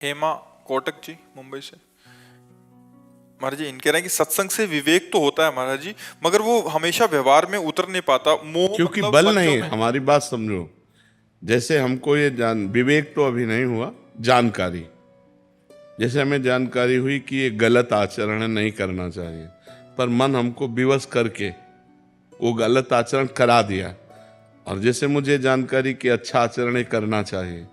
हेमा कोटक जी मुंबई से। महाराज जी, इन कह रहे हैं कि सत्संग से विवेक तो होता है महाराज जी, मगर वो हमेशा व्यवहार में उतर नहीं पाता। मोह क्योंकि मतलब बल बच्चों नहीं, में। हमारी बात समझो। जैसे हमको ये जान विवेक तो अभी नहीं हुआ, जानकारी। जैसे हमें जानकारी हुई कि ये गलत आचरण है, नहीं करना चाहिए, पर मन हमको विवश करके वो गलत आचरण करा दिया। और जैसे मुझे जानकारी कि अच्छा आचरण ही करना चाहिए,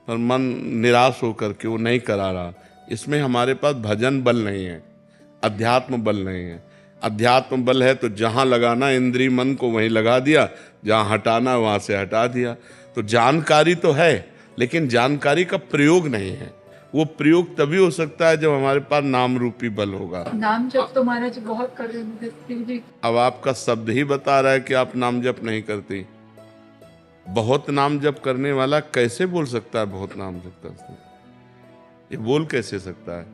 पर मन निराश होकर के वो नहीं करा रहा। इसमें हमारे पास भजन बल नहीं है, अध्यात्म बल नहीं है। अध्यात्म बल है तो जहां लगाना इंद्रिय मन को वहीं लगा दिया, जहां हटाना वहां से हटा दिया। तो जानकारी तो है, लेकिन जानकारी का प्रयोग नहीं है। वो प्रयोग तभी हो सकता है जब हमारे पास नाम रूपी बल होगा। नाम जप तो महाराज बहुत कर रहे हैं। अब आपका शब्द ही बता रहा है कि आप नाम जप नहीं करती। बहुत नाम जप करने वाला कैसे बोल सकता है बहुत नाम जप करते हैं? ये बोल कैसे सकता है?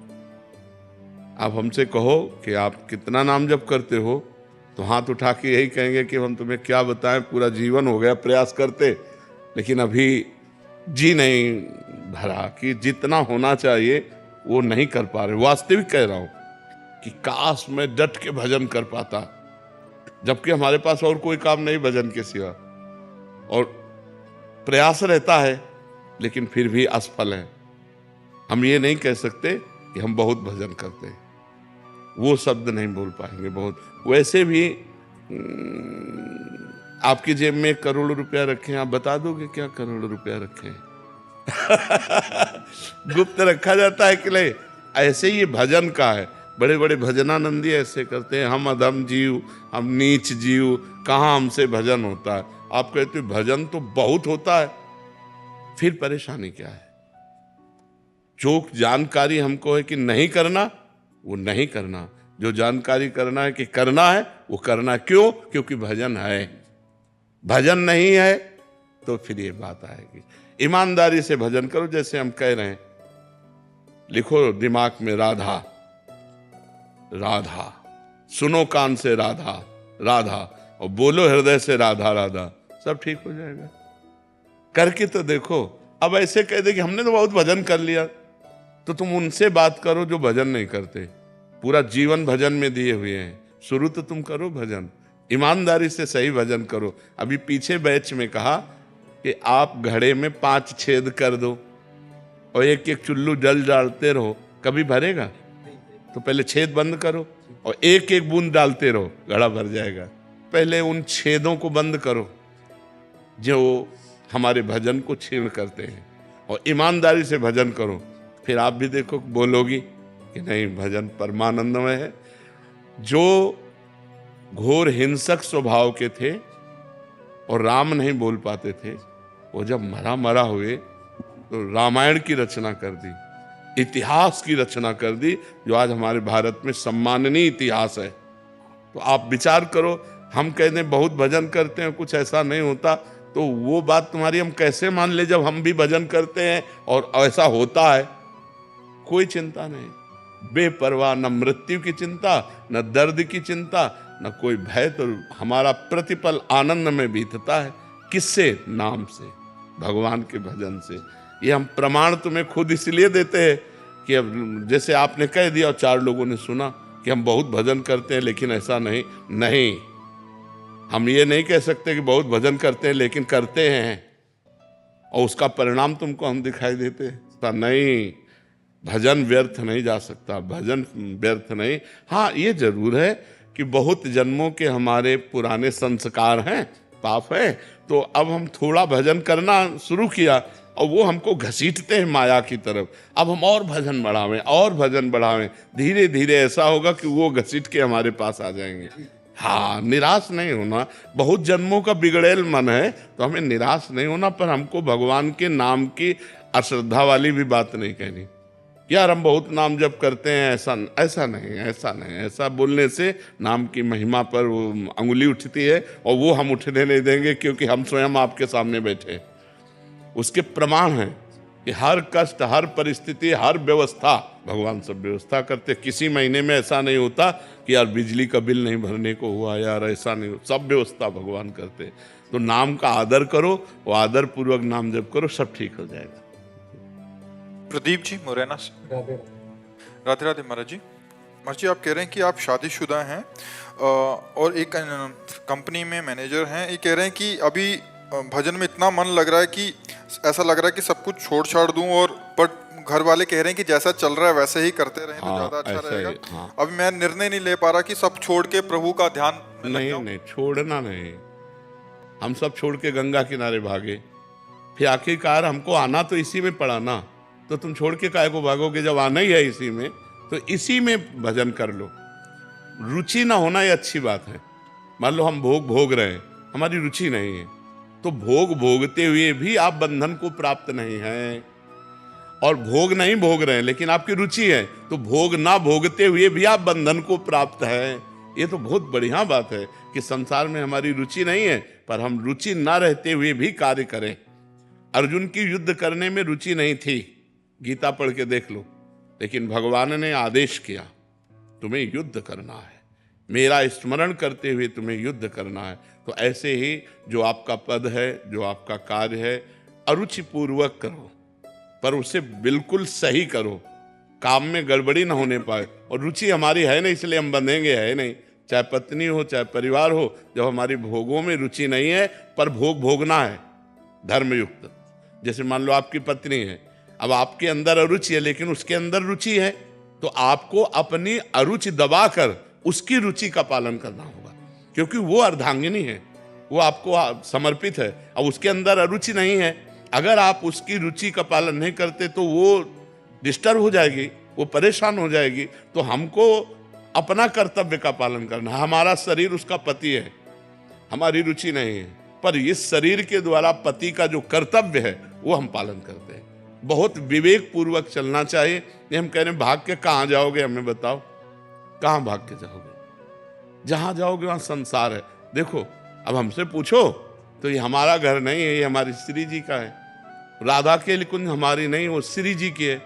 आप हमसे कहो कि आप कितना नाम जप करते हो, तो हाथ उठा के यही कहेंगे कि हम तुम्हें क्या बताएं, पूरा जीवन हो गया प्रयास करते, लेकिन अभी जी नहीं भरा कि जितना होना चाहिए वो नहीं कर पा रहे। वास्तविक कह रहा हूं कि काश मैं डट के भजन कर पाता, जबकि हमारे पास और कोई काम नहीं भजन के सिवा, और प्रयास रहता है, लेकिन फिर भी असफल है। हम ये नहीं कह सकते कि हम बहुत भजन करते हैं, वो शब्द नहीं बोल पाएंगे बहुत। वैसे भी आपकी जेब में 1 करोड़ रुपया रखे हैं, आप बता दोगे क्या करोड़ रुपया रखे हैं? गुप्त रखा जाता है कि नहीं? ऐसे ही ये भजन का है। बड़े बड़े भजनानंदी ऐसे करते हैं, हम अधम जीव, हम नीच जीव, कहाँ हमसे भजन होता है। आप कहते हो भजन तो बहुत होता है, फिर परेशानी क्या है? जो जानकारी हमको है कि नहीं करना, वो नहीं करना। जो जानकारी करना है कि करना है, वो करना। क्यों? क्योंकि भजन है। भजन नहीं है तो फिर ये बात आएगी। ईमानदारी से भजन करो, जैसे हम कह रहे हैं। लिखो दिमाग में राधा राधा, सुनो कान से राधा राधा, और बोलो हृदय से राधा राधा, सब ठीक हो जाएगा। करके तो देखो। अब ऐसे कह दे कि हमने तो बहुत भजन कर लिया, तो तुम उनसे बात करो जो भजन नहीं करते, पूरा जीवन भजन में दिए हुए हैं। शुरू तो तुम करो भजन, ईमानदारी से सही भजन करो। अभी पीछे बैच में कहा कि आप घड़े में 5 छेद कर दो और एक एक चुल्लू जल डालते रहो, कभी भरेगा? तो पहले छेद बंद करो और एक एक बूंद डालते रहो, घड़ा भर जाएगा। पहले उन छेदों को बंद करो जो हमारे भजन को छीण करते हैं, और ईमानदारी से भजन करो। फिर आप भी देखो, बोलोगी कि नहीं भजन परमानंदमय है। जो घोर हिंसक स्वभाव के थे और राम नहीं बोल पाते थे, वो जब मरा मरा हुए तो रामायण की रचना कर दी, इतिहास की रचना कर दी, जो आज हमारे भारत में सम्माननीय इतिहास है। तो आप विचार करो, हम कहते हैं बहुत भजन करते हैं, कुछ ऐसा नहीं होता, तो वो बात तुम्हारी हम कैसे मान ले जब हम भी भजन करते हैं और ऐसा होता है? कोई चिंता नहीं, बेपरवाह, न मृत्यु की चिंता, न दर्द की चिंता, न कोई भय। तो हमारा प्रतिपल आनंद में बीतता है। किससे? नाम से, भगवान के भजन से। ये हम प्रमाण तुम्हें खुद इसलिए देते हैं कि अब जैसे आपने कह दिया और 4 लोगों ने सुना कि हम बहुत भजन करते हैं, लेकिन ऐसा नहीं। हम ये नहीं कह सकते कि बहुत भजन करते हैं लेकिन करते हैं और उसका परिणाम तुमको हम दिखाई देते हैं। नहीं, भजन व्यर्थ नहीं जा सकता, भजन व्यर्थ नहीं। हाँ, ये जरूर है कि बहुत जन्मों के हमारे पुराने संस्कार हैं, पाप है, तो अब हम थोड़ा भजन करना शुरू किया और वो हमको घसीटते हैं माया की तरफ। अब हम और भजन बढ़ावें और भजन बढ़ावें, धीरे धीरे ऐसा होगा कि वो घसीट के हमारे पास आ जाएंगे। हाँ, निराश नहीं होना। बहुत जन्मों का बिगड़ेल मन है, तो हमें निराश नहीं होना, पर हमको भगवान के नाम की अश्रद्धा वाली भी बात नहीं कहनी। यार हम बहुत नाम जप करते हैं, ऐसा नहीं। ऐसा बोलने से नाम की महिमा पर वो अंगुली उठती है, और वो हम उठने नहीं देंगे, क्योंकि हम स्वयं आपके सामने बैठे। उसके प्रमाण हैं कि हर कष्ट, हर परिस्थिति, हर व्यवस्था भगवान सब व्यवस्था करते। किसी महीने में ऐसा नहीं होता कि यार बिजली का बिल नहीं भरने को हुआ, यार ऐसा नहीं, सब व्यवस्था भगवान करते। तो नाम का आदर करो, वो आदर पूर्वक नाम जप करो, सब ठीक हो जाएगा। प्रदीप जी मुरैना से। राधे राधे महाराज जी। महाराज जी, आप कह रहे हैं कि आप शादीशुदा हैं और एक कंपनी में मैनेजर हैं। ये कह रहे हैं कि अभी भजन में इतना मन लग रहा है कि ऐसा लग रहा है कि सब कुछ छोड़ छाड़ दूं, और पर घर वाले कह रहे हैं कि जैसा चल रहा है वैसे ही करते रहें तो ज्यादा अच्छा रहेगा। हाँ। अभी मैं निर्णय नहीं ले पा रहा कि सब छोड़ के प्रभु का ध्यान में लग जाऊं। नहीं, छोड़ना नहीं। हम सब छोड़ के गंगा किनारे भागे, फिर आखिरकार हमको आना तो इसी में पड़ा ना, तो तुम छोड़ के काहे को भागोगे? जब आना ही है इसी में, तो इसी में भजन कर लो। रुचि ना होना ये अच्छी बात है। मान लो हम भोग भोग रहे हैं, हमारी रुचि नहीं है, तो भोग भोगते हुए भी आप बंधन को प्राप्त नहीं हैं। और भोग नहीं भोग रहे हैं लेकिन आपकी रुचि है, तो भोग ना भोगते हुए भी आप बंधन को प्राप्त है। ये तो बहुत बढ़िया बात है कि संसार में हमारी रुचि नहीं है, पर हम रुचि ना रहते हुए भी कार्य करें। अर्जुन की युद्ध करने में रुचि नहीं थी, गीता पढ़ के देख लो, लेकिन भगवान ने आदेश किया तुम्हें युद्ध करना है, मेरा स्मरण करते हुए तुम्हें युद्ध करना है। तो ऐसे ही जो आपका पद है, जो आपका कार्य है, अरुचि पूर्वक करो, पर उसे बिल्कुल सही करो, काम में गड़बड़ी ना होने पाए। और रुचि हमारी है नहीं, इसलिए हम बंधेंगे, है नहीं। चाहे पत्नी हो, चाहे परिवार हो, जब हमारी भोगों में रुचि नहीं है, पर भोग भोगना है धर्मयुक्त। जैसे मान लो आपकी पत्नी है, अब आपके अंदर अरुचि है लेकिन उसके अंदर रुचि है, तो आपको अपनी अरुचि दबाकर उसकी रुचि का पालन करना होगा, क्योंकि वो अर्धांगिनी है, वो आपको समर्पित है। अब उसके अंदर अरुचि नहीं है, अगर आप उसकी रुचि का पालन नहीं करते तो वो डिस्टर्ब हो जाएगी, वो परेशान हो जाएगी। तो हमको अपना कर्तव्य का पालन करना है। हमारा शरीर उसका पति है, हमारी रुचि नहीं है, पर इस शरीर के द्वारा पति का जो कर्तव्य है वो हम पालन करते हैं। बहुत विवेक पूर्वक चलना चाहिए। ये हम कह रहे हैं भाग के कहाँ जाओगे, हमें बताओ, कहाँ भाग के जाओगे? जहां जाओगे वहां संसार है। देखो, अब हमसे पूछो तो ये हमारा घर नहीं है, ये हमारी श्री जी का है। राधा के लिए कुंज हमारी नहीं, वो श्री जी की है।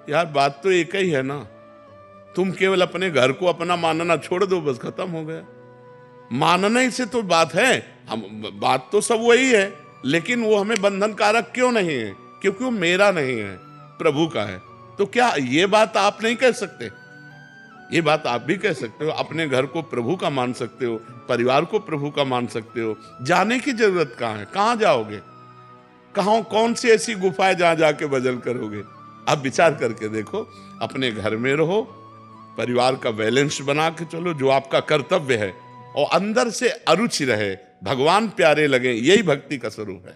यार बात तो एक ही है ना, तुम केवल अपने घर को अपना मानना छोड़ दो, बस खत्म हो गया। मानने से तो बात है, हम बात तो सब वही है, लेकिन वो हमें बंधन कारक क्यों नहीं है? क्योंकि वो मेरा नहीं है, प्रभु का है। तो क्या ये बात आप नहीं कह सकते? ये बात आप भी कह सकते हो। अपने घर को प्रभु का मान सकते हो, परिवार को प्रभु का मान सकते हो। जाने की जरूरत कहाँ है? कहाँ जाओगे? कहाँ, कौन सी ऐसी गुफा है जहां जाके भजन करोगे? आप विचार करके देखो। अपने घर में रहो, परिवार का बैलेंस बना के चलो, जो आपका कर्तव्य है, और अंदर से अरुचि रहे, भगवान प्यारे लगे, यही भक्ति का स्वरूप है।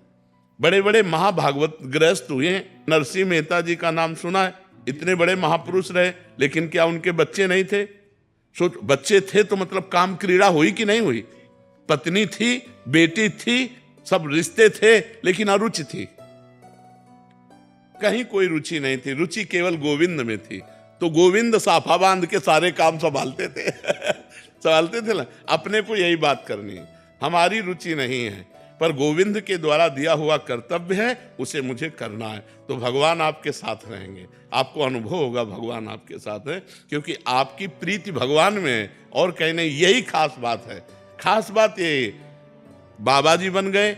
बड़े बड़े महाभागवत गृहस्थ हुए हैं। नरसिंह मेहता जी का नाम सुना है, इतने बड़े महापुरुष रहे, लेकिन क्या उनके बच्चे नहीं थे? सोच, बच्चे थे तो मतलब काम क्रीड़ा हुई कि नहीं हुई? पत्नी थी, बेटी थी, सब रिश्ते थे, लेकिन अरुचि थी, कहीं कोई रुचि नहीं थी। रुचि केवल गोविंद में थी। तो गोविंद साफा बांध के सारे काम संभालते थे संभालते थे ना। अपने को यही बात करनी है, हमारी रुचि नहीं है, पर गोविंद के द्वारा दिया हुआ कर्तव्य है, उसे मुझे करना है। तो भगवान आपके साथ रहेंगे, आपको अनुभव होगा भगवान आपके साथ है, क्योंकि आपकी प्रीति भगवान में है। और कहीं नहीं, यही खास बात है। खास बात ये, बाबा जी बन गए,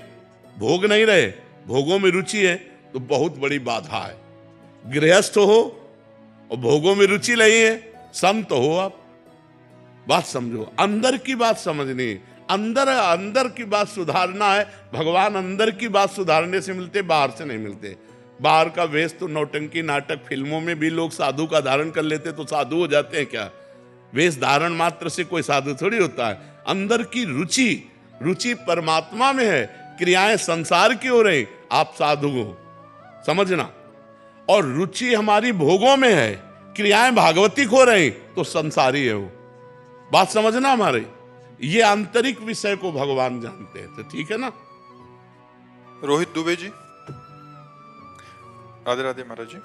भोग नहीं रहे, भोगों में रुचि है, तो बहुत बड़ी बाधा है। गृहस्थ हो और भोगों में रुचि नहीं है, संत हो आप। बात समझो, अंदर की बात समझनी, अंदर की बात सुधारना है। भगवान अंदर की बात सुधारने से मिलते, बाहर से नहीं मिलते। बाहर का वेश तो नौटंकी नाटक फिल्मों में भी लोग साधु का धारण कर लेते तो साधु हो जाते हैं क्या? वेश धारण मात्र से कोई साधु थोड़ी होता है। अंदर की रुचि परमात्मा में है, क्रियाएं संसार की हो रही, आप साधु हो, समझना। और रुचि हमारी भोगों में है, क्रियाएं भागवतिक हो रही, तो संसारी है वो। बात समझना हमारी। ये आंतरिक विषय को भगवान जानते हैं। तो ठीक है ना। रोहित दुबे जी, राधे राधे महाराज जी।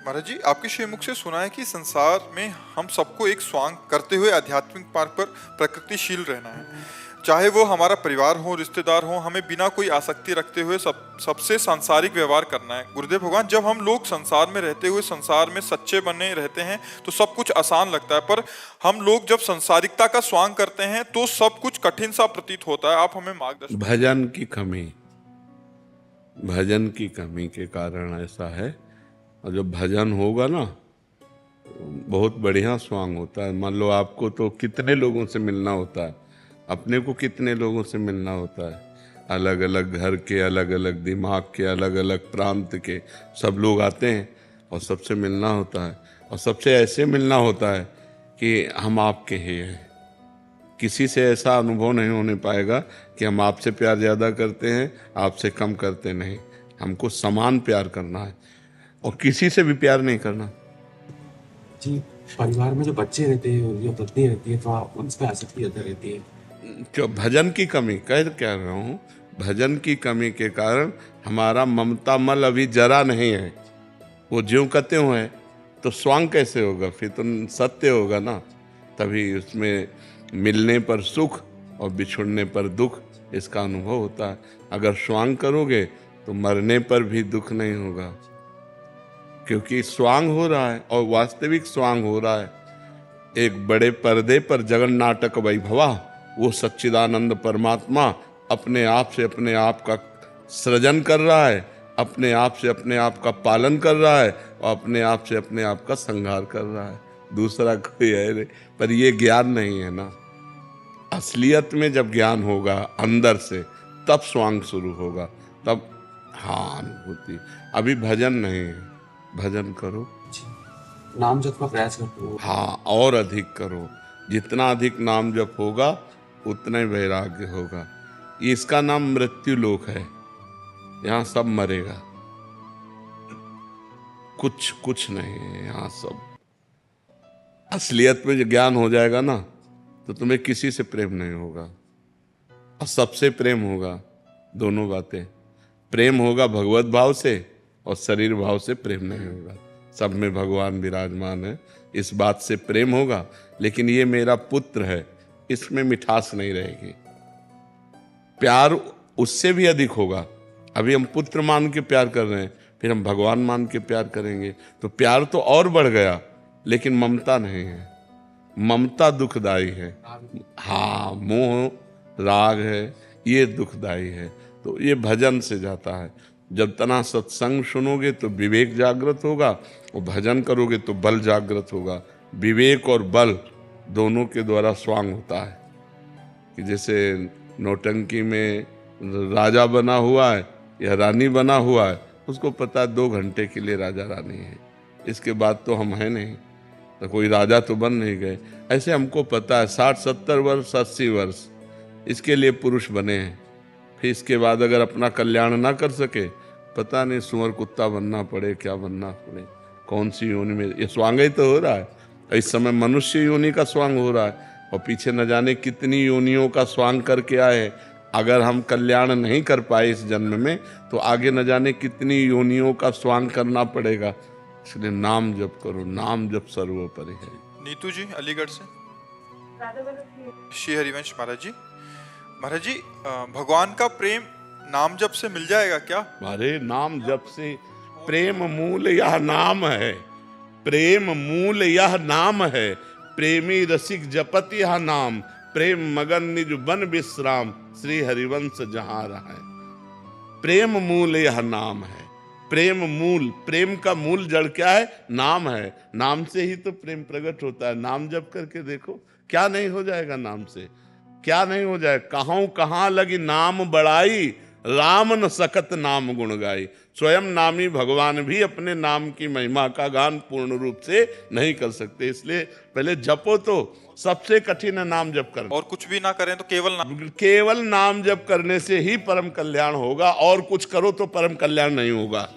महाराज जी, आपके श्रीमुख से सुना है कि संसार में हम सबको एक स्वांग करते हुए आध्यात्मिक मार्ग पर प्रकृतिशील रहना है। चाहे वो हमारा परिवार हो, रिश्तेदार हो, हमें बिना कोई आसक्ति रखते हुए सबसे सांसारिक व्यवहार करना है। गुरुदेव भगवान, जब हम लोग संसार में रहते हुए संसार में सच्चे बने रहते हैं तो सब कुछ आसान लगता है, पर हम लोग जब संसारिकता का स्वांग करते हैं तो सब कुछ कठिन सा प्रतीत होता है। आप हमें मार्गदर्शन। भजन की कमी, भजन की कमी के कारण ऐसा है। और जब भजन होगा ना, बहुत बढ़िया स्वांग होता है। मान लो आपको तो कितने लोगों से मिलना होता है, अपने को कितने लोगों से मिलना होता है, अलग अलग घर के, अलग अलग दिमाग के, अलग अलग प्रांत के सब लोग आते हैं और सबसे मिलना होता है। और सबसे ऐसे मिलना होता है कि हम आपके ही हैं। किसी से ऐसा अनुभव नहीं होने पाएगा कि हम आपसे प्यार ज़्यादा करते हैं, आपसे कम करते नहीं। हमको समान प्यार करना है और किसी से भी प्यार नहीं करना। जी, परिवार में जो बच्चे रहते हैं, जो पत्नी रहती है, थोड़ा उन पे आसक्ति ज़्यादा रहती है। जो भजन की कमी कह रहा हूँ, भजन की कमी के कारण हमारा ममता मल अभी जरा नहीं है। वो ज्यों कहते हुए हैं तो स्वांग कैसे होगा? फिर तो सत्य होगा ना। तभी उसमें मिलने पर सुख और बिछुड़ने पर दुख, इसका अनुभव होता है। अगर स्वांग करोगे तो मरने पर भी दुख नहीं होगा, क्योंकि स्वांग हो रहा है और वास्तविक स्वांग हो रहा है। एक बड़े पर्दे पर जगन नाटक वैभवा, वो सच्चिदानंद परमात्मा अपने आप से अपने आप का सृजन कर रहा है, अपने आप से अपने आप का पालन कर रहा है और अपने आप से अपने आप का संहार कर रहा है। दूसरा कोई है नहीं। पर ये ज्ञान नहीं है ना। असलियत में जब ज्ञान होगा अंदर से, तब स्वांग शुरू होगा, तब हाँ अनुभूति। अभी भजन नहीं है, भजन करो, नाम जप का प्रयास करते हो। हाँ और अधिक करो। जितना अधिक नाम जप होगा उतना ही वैराग्य होगा। इसका नाम मृत्यु लोक है, यहाँ सब मरेगा, कुछ नहीं है यहाँ सब। असलियत में जो ज्ञान हो जाएगा ना, तो तुम्हें किसी से प्रेम नहीं होगा और सबसे प्रेम होगा। दोनों बातें, प्रेम होगा भगवत भाव से और शरीर भाव से प्रेम नहीं होगा। सब में भगवान विराजमान है, इस बात से प्रेम होगा। लेकिन ये मेरा पुत्र है, इसमें मिठास नहीं रहेगी। प्यार उससे भी अधिक होगा। अभी हम पुत्र मान के प्यार कर रहे हैं, फिर हम भगवान मान के प्यार करेंगे तो प्यार तो और बढ़ गया, लेकिन ममता नहीं है। ममता दुखदाई है, हाँ मोह राग है, ये दुखदाई है। तो ये भजन से जाता है। जब तना सत्संग सुनोगे तो विवेक जागृत होगा और भजन करोगे तो बल जागृत होगा। विवेक और बल दोनों के द्वारा स्वांग होता है। कि जैसे नौटंकी में राजा बना हुआ है या रानी बना हुआ है, उसको पता है 2 घंटे के लिए राजा रानी है, इसके बाद तो हम हैं नहीं, तो कोई राजा तो बन नहीं गए। ऐसे हमको पता है 60-70 वर्ष 80 वर्ष इसके लिए पुरुष बने हैं। फिर इसके बाद अगर अपना कल्याण ना कर सके, पता नहीं सुअर कुत्ता बनना पड़े, क्या बनना पड़े, कौन सी योनि में। ये स्वांग ही तो हो रहा है। इस समय मनुष्य योनि का स्वांग हो रहा है और पीछे न जाने कितनी योनियों का स्वांग करके आए। अगर हम कल्याण नहीं कर पाए इस जन्म में, तो आगे न जाने कितनी योनियों का स्वांग करना पड़ेगा। इसलिए नाम जप करो, नाम जप सर्वोपरि है। नीतू जी अलीगढ़ से। श्री हरिवंश महाराज जी। महाराज जी, भगवान का प्रेम नाम जप से मिल जाएगा क्या? हमारे नाम जप से प्रेम मूल यह नाम है, प्रेम मूल यह नाम है। प्रेमी रसिक जपत यह नाम, प्रेम मगन निज बन विश्राम, श्री हरिवंश जहाँ रहा है। प्रेम मूल यह नाम है। प्रेम मूल, प्रेम का मूल जड़ क्या है? नाम है। नाम से ही तो प्रेम प्रकट होता है। नाम जप करके देखो, क्या नहीं हो जाएगा नाम से, क्या नहीं हो जाए। कहाँ लगी नाम बड़ाई, राम न सकत नाम गुण गाई। स्वयं नामी भगवान भी अपने नाम की महिमा का गान पूर्ण रूप से नहीं कर सकते। इसलिए पहले जपो, तो सबसे कठिन है नाम जप करना। और कुछ भी ना करें तो केवल नाम जप करने से ही परम कल्याण होगा। और कुछ करो तो परम कल्याण नहीं होगा।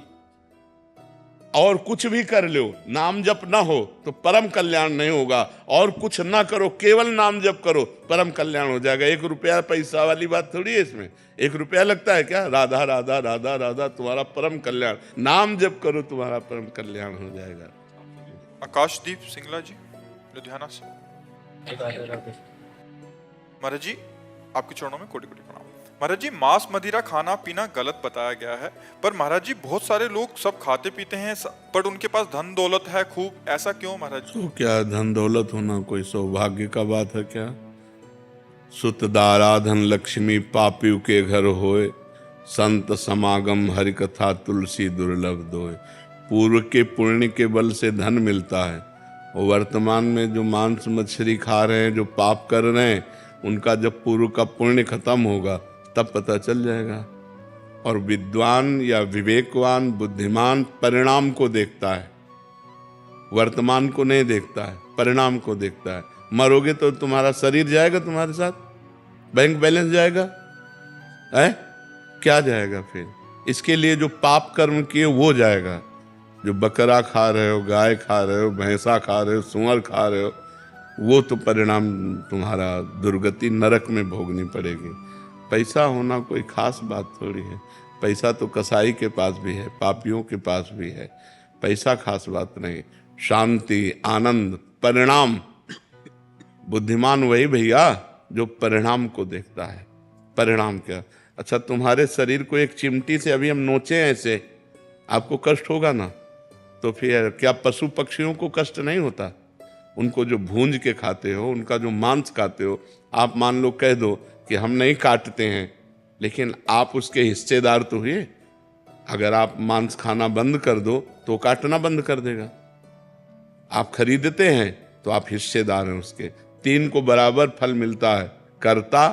और कुछ भी कर लो, नाम जप ना हो तो परम कल्याण नहीं होगा। और कुछ ना करो, केवल नाम जप करो, परम कल्याण हो जाएगा। 1 रुपया पैसा वाली बात थोड़ी है इसमें। 1 रुपया लगता है क्या? राधा राधा राधा राधा, तुम्हारा परम कल्याण। नाम जप करो, तुम्हारा परम कल्याण हो जाएगा। आकाशदीप सिंगला जी लुधियाना से। महाराज जी, आपके चरणों में कोटि कोटि प्रणाम। महाराज जी, मांस मदिरा खाना पीना गलत बताया गया है, पर महाराज जी बहुत सारे लोग सब खाते पीते हैं, पर उनके पास धन दौलत है खूब, ऐसा क्यों महाराज जी? तो क्या धन दौलत होना कोई सौभाग्य का बात है क्या? सुत दाराधन लक्ष्मी पापियों के घर होए, संत समागम हरि कथा तुलसी दुर्लभ दोय। पूर्व के पुण्य के बल से धन मिलता है, और वर्तमान में जो मांस मछली खा रहे हैं, जो पाप कर रहे हैं, उनका जब पूर्व का पुण्य खत्म होगा तब पता चल जाएगा। और विद्वान या विवेकवान बुद्धिमान परिणाम को देखता है, वर्तमान को नहीं देखता है, परिणाम को देखता है। मरोगे तो तुम्हारा शरीर जाएगा तुम्हारे साथ, बैंक बैलेंस जाएगा, है क्या जाएगा फिर? इसके लिए जो पाप कर्म किए वो जाएगा। जो बकरा खा रहे हो, गाय खा रहे हो, भैंसा खा रहे हो, सुअर खा रहे हो, वो तो परिणाम तुम्हारा दुर्गति नरक में भोगनी पड़ेगी। पैसा होना कोई खास बात थोड़ी है। पैसा तो कसाई के पास भी है, पापियों के पास भी है। पैसा खास बात नहीं। शांति, आनंद, परिणाम। बुद्धिमान वही भैया जो परिणाम को देखता है। परिणाम क्या? अच्छा, तुम्हारे शरीर को एक चिमटी से अभी हम नोचे ऐसे, आपको कष्ट होगा ना? तो फिर क्या पशु पक्षियों को कष्ट नहीं होता? उनको जो भूंज के खाते हो, उनका जो मांस खाते हो, आप मान लो कह दो कि हम नहीं काटते हैं, लेकिन आप उसके हिस्सेदार तो हुए। अगर आप मांस खाना बंद कर दो तो काटना बंद कर देगा। आप खरीदते हैं तो आप हिस्सेदार हैं उसके। तीन को बराबर फल मिलता है, कर्ता,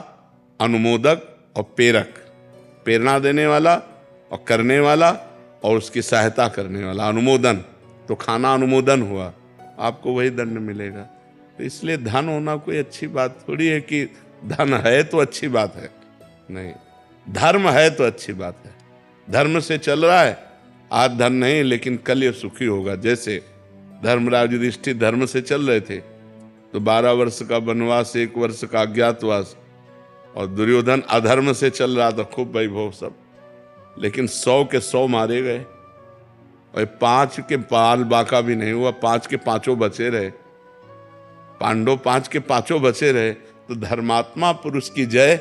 अनुमोदक और प्रेरक। प्रेरणा देने वाला और करने वाला और उसकी सहायता करने वाला, अनुमोदन। तो खाना अनुमोदन हुआ, आपको वही दंड मिलेगा। तो इसलिए धन होना कोई अच्छी बात थोड़ी है कि धन है तो अच्छी बात है, नहीं। धर्म है तो अच्छी बात है। धर्म से चल रहा है, आज धन नहीं लेकिन कल ये सुखी होगा। जैसे धर्मराज युधिष्ठिर धर्म से चल रहे थे तो 12 वर्ष का वनवास, 1 वर्ष का अज्ञातवास, और दुर्योधन अधर्म से चल रहा था, खूब वैभव सब, लेकिन 100 के 100 मारे गए और 5 के पाल बाका भी नहीं हुआ, 5 के 5 बचे रहे। पांडव 5 के 5 बचे रहे। तो धर्मात्मा पुरुष की जय,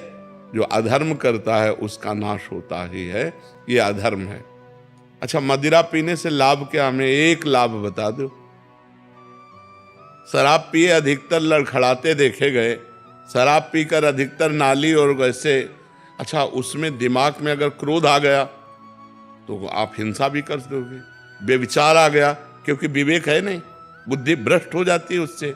जो अधर्म करता है उसका नाश होता ही है। ये अधर्म है। अच्छा, मदिरा पीने से लाभ क्या? हमें एक लाभ बता दो। शराब पिए अधिकतर लड़खड़ाते देखे गए। शराब पीकर अधिकतर नाली और वैसे, अच्छा उसमें दिमाग में अगर क्रोध आ गया तो आप हिंसा भी कर दोगे। बेविचार आ गया, क्योंकि विवेक है नहीं, बुद्धि भ्रष्ट हो जाती है उससे,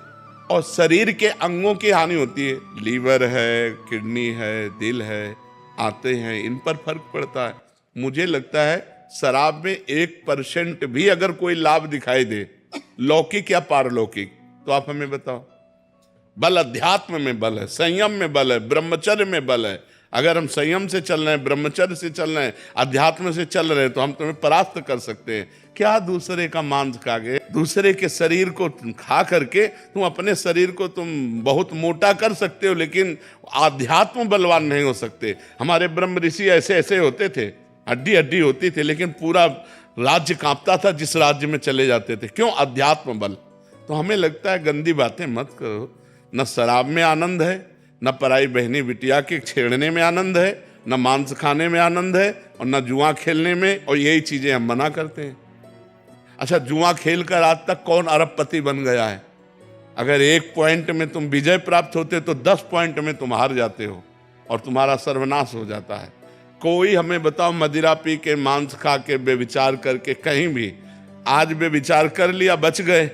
और शरीर के अंगों की हानि होती है। लीवर है, किडनी है, दिल है, आते हैं, इन पर फर्क पड़ता है। मुझे लगता है शराब में 1% भी अगर कोई लाभ दिखाई दे, लौकिक या पारलौकिक, तो आप हमें बताओ। बल अध्यात्म में बल है, संयम में बल है, ब्रह्मचर्य में बल है। अगर हम संयम से चल रहे हैं, ब्रह्मचर्य से चल रहे हैं, अध्यात्म से चल रहे हैं, तो हम तुम्हें परास्त कर सकते हैं। क्या दूसरे का मांस खा के, दूसरे के शरीर को खा करके तुम अपने शरीर को तुम बहुत मोटा कर सकते हो, लेकिन आध्यात्म बलवान नहीं हो सकते। हमारे ब्रह्म ऋषि ऐसे ऐसे होते थे, हड्डी हड्डी होती थी, लेकिन पूरा राज्य कांपता था जिस राज्य में चले जाते थे। क्यों? अध्यात्म बल। तो हमें लगता है गंदी बातें मत करो। न शराब में आनंद है, न पराई बहनी बिटिया के छेड़ने में आनंद है, न मांस खाने में आनंद है, और न जुआ खेलने में, और यही चीजें हम मना करते हैं। अच्छा, जुआ खेल कर आज तक कौन अरबपति बन गया है? अगर 1 पॉइंट में तुम विजय प्राप्त होते तो 10 पॉइंट में तुम हार जाते हो और तुम्हारा सर्वनाश हो जाता है। कोई हमें बताओ, मदिरा पी के, मांस खा के, बेविचार करके, कहीं भी आज बेविचार कर लिया, बच गए,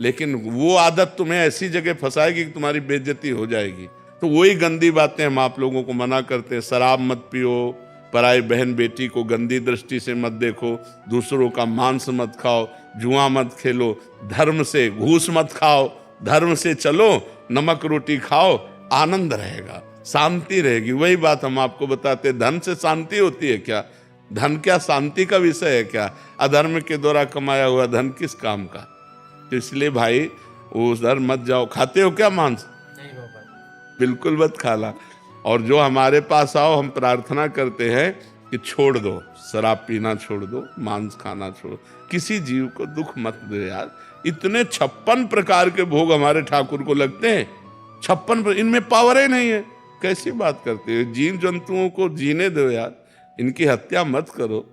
लेकिन वो आदत तुम्हें ऐसी जगह फंसाएगी कि तुम्हारी बेइज्जती हो जाएगी। तो वही गंदी बातें हम आप लोगों को मना करते हैं। शराब मत पियो, पराई बहन बेटी को गंदी दृष्टि से मत देखो, दूसरों का मांस मत खाओ, जुआ मत खेलो, धर्म से घूस मत खाओ, धर्म से चलो, नमक रोटी खाओ, आनंद रहेगा, शांति रहेगी। वही बात हम आपको बताते, धन से शांति होती है क्या? धन क्या शांति का विषय है क्या? अधर्म के द्वारा कमाया हुआ धन किस काम का? तो इसलिए भाई उधर मत जाओ। खाते हो क्या मांस? नहीं बाबा, बिल्कुल मत खाला। और जो हमारे पास आओ, हम प्रार्थना करते हैं कि छोड़ दो, शराब पीना छोड़ दो, मांस खाना छोड़, किसी जीव को दुख मत दो यार। इतने 56 प्रकार के भोग हमारे ठाकुर को लगते हैं, 56, इनमें पावर ही नहीं है। कैसी बात करते हो? जीव जंतुओं को जीने दो यार, इनकी हत्या मत करो।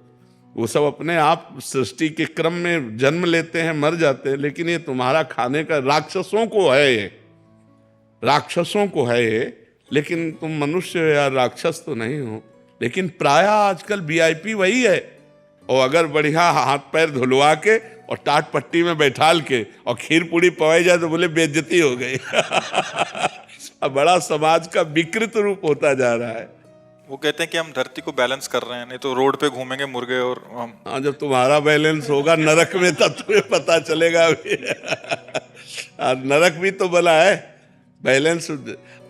वो सब अपने आप सृष्टि के क्रम में जन्म लेते हैं, मर जाते हैं, लेकिन ये तुम्हारा खाने का, राक्षसों को है ये, राक्षसों को है ये, लेकिन तुम मनुष्य हो यार, राक्षस तो नहीं हो। लेकिन प्राय आजकल वीआईपी वही है, और अगर बढ़िया हाथ पैर धुलवा के और टाट पट्टी में बैठाल के और खीर पूड़ी पवाई जाए तो बोले बेइज्जती हो गई। अब बड़ा समाज का विकृत रूप होता जा रहा है। वो कहते हैं कि हम धरती को बैलेंस कर रहे हैं, नहीं तो रोड पे घूमेंगे मुर्गे और हम। हाँ, जब तुम्हारा बैलेंस होगा नरक में तब तुम्हें पता चलेगा। नरक भी तो बना है बैलेंस।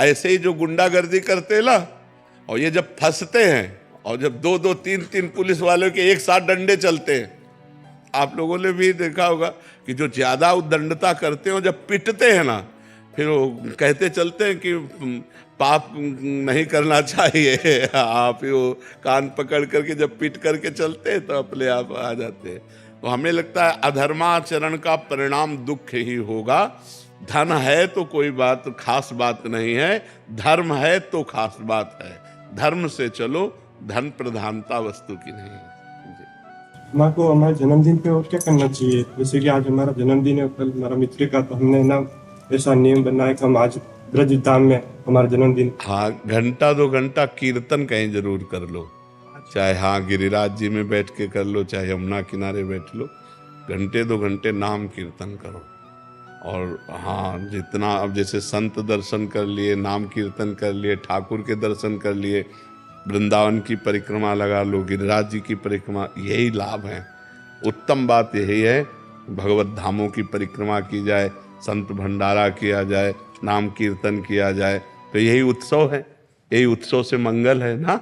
ऐसे ही जो गुंडागर्दी करते हैं ना, और ये जब फंसते हैं और जब दो दो तीन तीन पुलिस वालों के एक साथ डंडे चलते हैं, आप लोगों ने भी देखा होगा कि जो ज्यादा उद्दंडता करते हैं जब पिटते हैं ना, फिर वो कहते चलते हैं कि पाप नहीं करना चाहिए। आप वो कान पकड़ करके जब पीट करके चलते हैं तो अपने आप आ जाते हैं। तो हमें लगता है अधर्माचरण का परिणाम दुख ही होगा। धन है तो कोई बात खास बात नहीं है, धर्म है तो खास बात है। धर्म से चलो, धन प्रधानता वस्तु की नहीं है। हमारे को हमारे जन्मदिन पे और क्या करना चाहिए? जैसे कि आज हमारा जन्मदिन है, कल हमारा मित्र का, तो हमने ना ऐसा नियम बनाया कि हम आज ब्रज धाम में हमारा जन्मदिन। हाँ, घंटा 2 घंटा कीर्तन कहीं जरूर कर लो, चाहे हाँ गिरिराज जी में बैठ के कर लो, चाहे यमुना किनारे बैठ लो, घंटे 2 घंटे नाम कीर्तन करो। और हाँ, जितना अब जैसे संत दर्शन कर लिए, नाम कीर्तन कर लिए, ठाकुर के दर्शन कर लिए, वृंदावन की परिक्रमा लगा लो, गिरिराज जी की परिक्रमा, यही लाभ है। उत्तम बात यही है, भगवत धामों की परिक्रमा की जाए, संत भंडारा किया जाए, नाम कीर्तन किया जाए, तो यही उत्सव है, यही उत्सव से मंगल है ना।